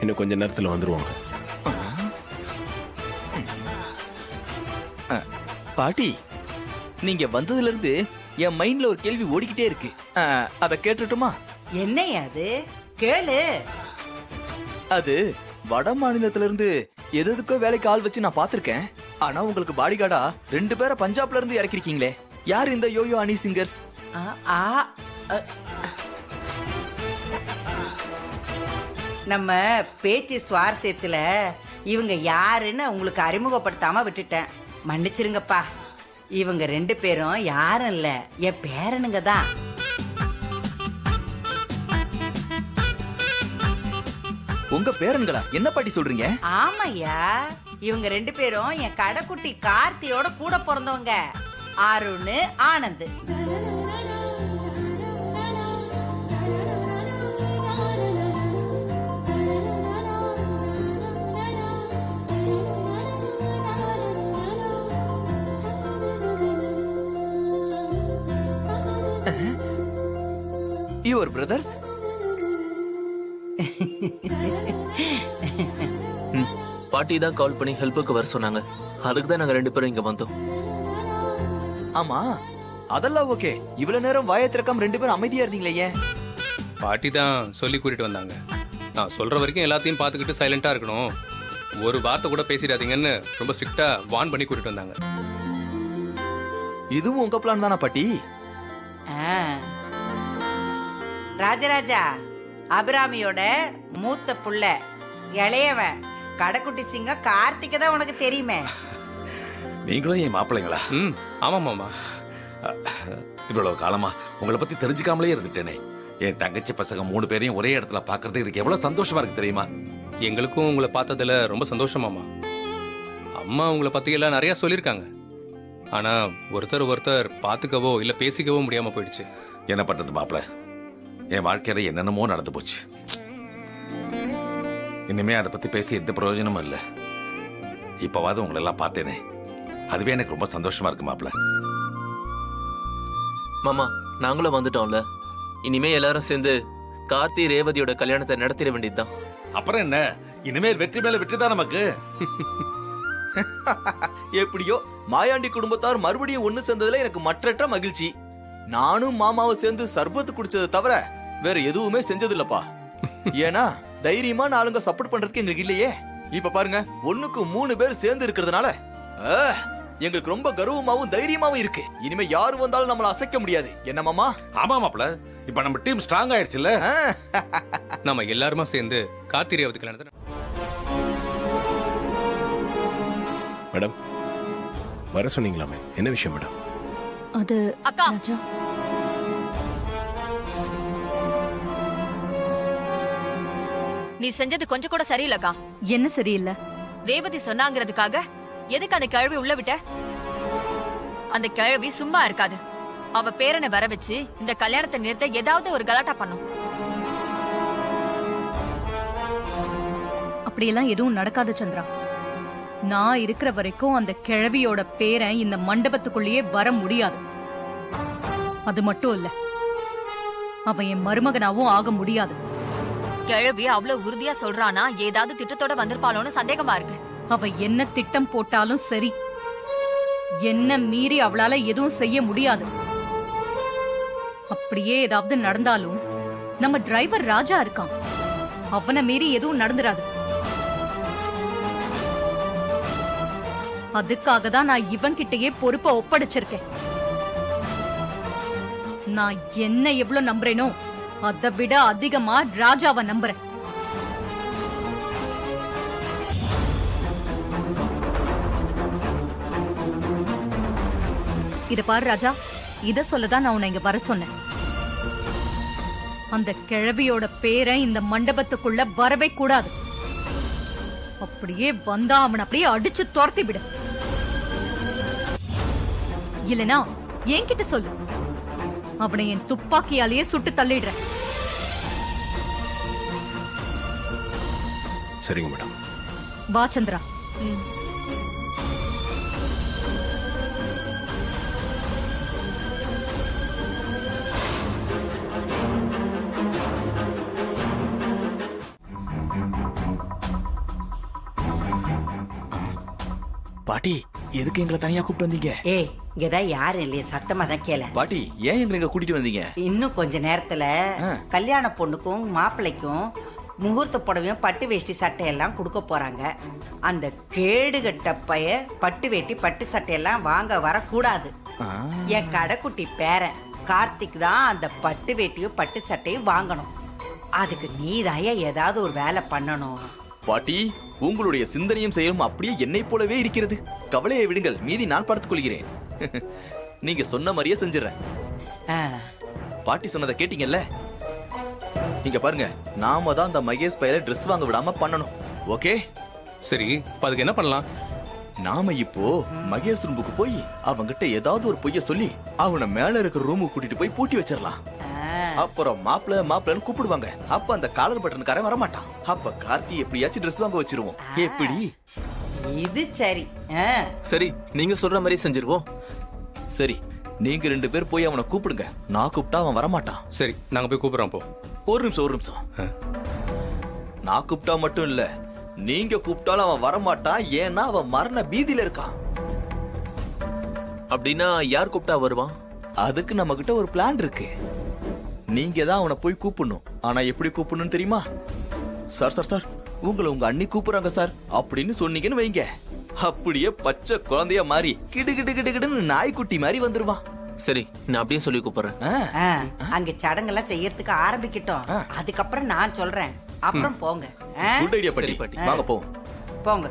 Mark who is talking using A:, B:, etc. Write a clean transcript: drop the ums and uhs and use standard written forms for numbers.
A: இன்னும் கொஞ்ச நேரத்துல வந்துருவாங்க.
B: பாட்டி, நீங்க வந்ததுல இருந்து என் மைண்ட்ல ஒரு கேள்வி ஓடிக்கிட்டே இருக்கு. அத கேட்டுட்டுமா?
C: என்னையா அது? கேளு.
B: அது வட மாநிலத்துல இருந்து எதுக்கோ வேலைக்கு ஆள் வச்சு நான் பாத்திருக்கேன். ஆனா உங்களுக்கு பாடிகார்டா 2 பேரை பஞ்சாப்ல இருந்து இறக்கிருக்கீங்களே, யார் இந்த யோயோ அனி சிங்கர்ஸ்?
C: நம்ம பேச்சு சுவாரஸ்யத்துல இவங்க யாருன்னு உங்களுக்கு அறிமுகப்படுத்தாம விட்டுட்டேன், மன்னிச்சிருங்கப்பா. இவங்க 2 பேரும் யாரும் இல்ல, என் பேரனுங்க தான்.
B: உங்க பேரன்களா? என்ன பாட்டி சொல்றீங்க?
C: ஆமாய்யா, இவங்க 2 பேரும் என் கடைக்குட்டி கார்த்தியோட கூட பிறந்தவங்க. அருண், ஆனந்த்.
B: Your brothers?
D: பாட்டி தான் கால் பண்ணி ஹெல்ப்புக்கு வர சொன்னாங்க. அதுக்கு தான் நாங்க 2 பேரும் இங்க வந்தோம்.
B: ஆமா, அதெல்லாம் ஓகே. இவ்வளவு நேரம் வாயை திறக்காம 2 பேரும் அமைதியா இருந்தீங்களே, ஏன்?
E: பாட்டி தான் சொல்லி கூட்டிட்டு வந்தாங்க. நான் சொல்ற வரைக்கும் எல்லாத்தையும் பார்த்துக்கிட்டு சைலண்டா இருக்கணும், ஒரு வார்த்தை கூட பேசிடாதீங்கன்னு ரொம்ப ஸ்ட்ரிக்டா வார்ன் பண்ணி கூட்டிட்டு வந்தாங்க.
B: இதுவும் உங்க பிளான் தானா பாட்டி?
C: ராஜராஜா, அபிராமியோட மூத்த புள்ள, இளையவன் கடைக்குட்டி சிங்கம் கார்த்திக தான் உனக்கு தெரியுமே.
F: நீங்களும் என் மாப்பிள்ளைங்களா?
E: ஆமா மாமா.
F: இவ்வளவு காலமா உங்களை பத்தி தெரிஞ்சுக்காமலே இருந்துட்டேனே. என் தங்கச்சி பசங்க 3 பேரையும் ஒரே இடத்துல பாக்குறது எனக்கு எவ்வளவு சந்தோஷமா இருக்கு தெரியுமா?
E: எங்களுக்கும் உங்களை பார்த்ததுல ரொம்ப சந்தோஷமாமா. அம்மா உங்களை பத்தி எல்லாம் நிறைய சொல்லியிருக்காங்க. ஆனா ஒருத்தர் பாத்துக்கவோ இல்ல பேசிக்கவோ முடியாம போயிடுச்சு.
F: என்ன பண்றது மாப்பிள்ள, என் வாழ்க்கையில என்னென்னமோ நடந்து போச்சு. இனிமே அதை பத்தி பேசி எந்த பிரயோஜனமும் இல்லை. இப்பவாது உங்களை எல்லாம் பார்த்தேனே, அதுவே எனக்கு ரொம்ப சந்தோஷமா இருக்கு மாப்பிள்ள.
D: மாமா, நாங்களும் வந்துட்டோம்ல. இனிமே எல்லாரும் சேர்ந்து கார்த்தி ரேவதியோட கல்யாணத்தை நடத்திட வேண்டியதுதான்.
F: அப்புறம் என்ன, இனிமேல் வெற்றி மேல வெற்றி தான் நமக்கு.
B: எப்படியோ மாயாண்டி குடும்பத்தார் மறுபடியும் ஒண்ணு சேர்ந்ததுல எனக்கு மற்றற்ற மகிழ்ச்சி. நானும் மாமாவும் சேர்ந்து சர்பத்து குடிச்சதை தவிர வேற எதுவுமே செஞ்சது இல்லப்பா. ஏன்னா தைரியமா நாளுங்க சப்போர்ட் பண்றதுக்கு எங்களுக்கு இல்லையே. இப்ப பாருங்க, 1க்கு 3 பேர் சேர்ந்து இருக்கிறதுனால எங்களுக்கு ரொம்ப கர்வமாவும் தைரியமாவும் இருக்கு. இனிமே யாரு வந்தாலும் நம்மள அசைக்க முடியாது. என்ன மாமா?
F: ஆமா மாப்பிள்ள, இப்ப நம்ம டீம் ஸ்ட்ராங் ஆயிடுச்சுல்ல.
E: நம்ம எல்லாருமா சேர்ந்து கார்த்தி ரேவதி கல்யாணத்தை.
A: மேடம், வர சொன்னீங்களாமே, என்ன விஷயம் மேடம்?
G: அது
H: அக்கா, நீ செஞ்சது கொஞ்சம் கூட சரியில்லக்கா.
G: என்ன சரியில்லை?
H: ரேவதி சொன்னாங்கிறதுக்காக எதுக்கு அந்த கிழவி உள்ள விட்ட? அந்த கிழவி சும்மா இருக்காது. அவ பேரனை வர வச்சு இந்த கல்யாணத்தை நிறுத்த ஏதாவது ஒரு கலாட்டா பண்ணும்.
G: அப்படியெல்லாம் எதுவும் நடக்காது சந்திரா. நான் இருக்கிற வரைக்கும் அந்த கிழவியோட பேரன் இந்த மண்டபத்துக்குள்ளேயே வர முடியாது. அது மட்டும் இல்ல, அவன் என் மருமகனாவும் ஆக முடியாது.
H: கிழவி அவ்வளவு உறுதியா சொல்றானா, ஏதாவது திட்டத்தோட வந்திருப்பாளோன்னு சந்தேகமா இருக்கு.
G: அவ என்ன திட்டம் போட்டாலும் சரி, என்ன மீறி அவளால எதுவும் செய்ய முடியாது. அப்படியே ஏதாவது நடந்தாலும் நம்ம டிரைவர் ராஜா இருக்கான், அவனை மீறி எதுவும் நடந்துராது. அதுக்காக தான் நான் இவன் கிட்டயே பொறுப்பை ஒப்படைச்சிருக்கேன். நான் என்ன எவ்வளவு நம்புறேனோ அதை விட அதிகமா ராஜாவை நம்புறேன். இத பாரு ராஜா, இத சொல்லதான் நான் உன்னை இங்க வர சொன்னேன். அந்த கிழவியோட பேரை இந்த மண்டபத்துக்குள்ள வரவே கூடாது. அப்படியே வந்தா அவன் அப்படியே அடிச்சு துரத்தி விடு. இல்லனா என்கிட்ட சொல்லு, அவனை என் துப்பாக்கியாலேயே சுட்டு தள்ளிடுறேன்.
A: சரிங்க மேடம்.
G: வா சந்திரா.
B: பாட்டி எதுக்கு எங்களை தனியா கூப்பிட்டு வந்தீங்க?
C: ஏய் இங்கதான் யாரும் இல்லையே, சத்தமா தான் கேள.
B: பாட்டி ஏன் எங்களை இங்க கூட்டிட்டு வந்தீங்க?
C: இன்னும் கொஞ்ச நேரத்துல கல்யாண பொண்ணுக்கும் மாப்பிள்ளைக்கும் முகூர்த்த புடவையும் பட்டு வேஷ்டி சட்டையெல்லாம் கொடுக்க போறாங்க. அந்த கேடுகட்ட பைய பட்டு வேட்டி பட்டு சட்டையெல்லாம் வாங்க வரக்கூடாது. என் கடைக்குட்டி பேரன் கார்த்திக் தான் அந்த பட்டு வேட்டியும் பட்டு சட்டையும் வாங்கணும். அதுக்கு நீதாயா ஏதாவது ஒரு வேலை பண்ணணும்.
B: பாட்டி உங்களுடைய சிந்தனையும் செயலும் அப்படியே என்னை போலவே இருக்கிறது. கவலையை விடுங்கள், மீதி நான் பார்த்துக் கொள்கிறேன். நீங்க சொன்ன மாதிரியே செஞ்சிடறேன்.
C: ஆ,
B: பாட்டி சொன்னதை கேட்டீங்கல்ல? நீங்க பாருங்க, நாம தான் அந்த மகேஷ் பையல ட்ரெஸ் வாங்க விடாம பண்ணணும். ஓகே?
E: சரி இப்ப அதுக்கு என்ன பண்ணலாம்?
B: நாம இப்போ மகேஷ் ரூமுக்கு போய் அவங்கிட்ட ஏதாவது ஒரு பொய்ய சொல்லி அவனை மேல இருக்கிற ரூமுக்கு கூட்டிட்டு போய் பூட்டி வச்சிடலாம். அப்புறம் மாப்பிள்ளன்னு கூப்பிடுவாங்க. அப்ப அந்த காலர் பட்டன்காரன் வரமாட்டான். அப்ப கார்த்தி எப்படியாச்சும் ட்ரெஸ் வாங்க வச்சிருவோம். எப்படி?
C: இது சரி.
D: சரி நீங்க சொல்ற மாதிரி செஞ்சிருவோம்.
B: சரி, நீங்க 2 பேர் போய் அவனை கூப்பிடுங்க. நான் கூப்பிட்டா அவன் வரமாட்டான்.
E: சரி நாங்க போய் கூப்பிடுறோம் அப்போ.
B: ஒரு நிமிஷம். நான் கூப்பிட்டா மட்டும் இல்ல, நீங்க கூப்பிட்டாலும் அவன் வரமாட்டான். ஏன்னா அவன் மரண பீதியில இருக்கான்.
D: அப்படின்னா யார் கூப்பிட்டா வருவான்?
B: அதுக்கு நம்ம கிட்ட ஒரு பிளான் இருக்கு. நீங்க தான் அவனை போய் கூப்பிடணும். ஆனா எப்படி கூப்பிடணும்னு தெரியுமா? சார் உங்களை உங்க அண்ணி கூப்பிடுறாங்க சார் அப்படின்னு சொன்னீங்கன்னு வைங்க, அப்படியே பச்சை குழந்தைய மாதிரி கிடுகிடுன்னு நாய்க்குட்டி மாதிரி வந்துருவான்.
D: சரி நான் அப்படியே சொல்லி கூப்பிடுறேன்.
C: அங்க சடங்கெல்லாம் செய்யறதுக்கு ஆரம்பிக்கட்டும். அதுக்கப்புறம் நான் சொல்றேன். அப்புறம் போங்க.
B: குட் ஐடியா
D: சரி,
B: பாட்டி.
D: பாட்டி.
B: வாங்க போவோம்.
C: போங்க.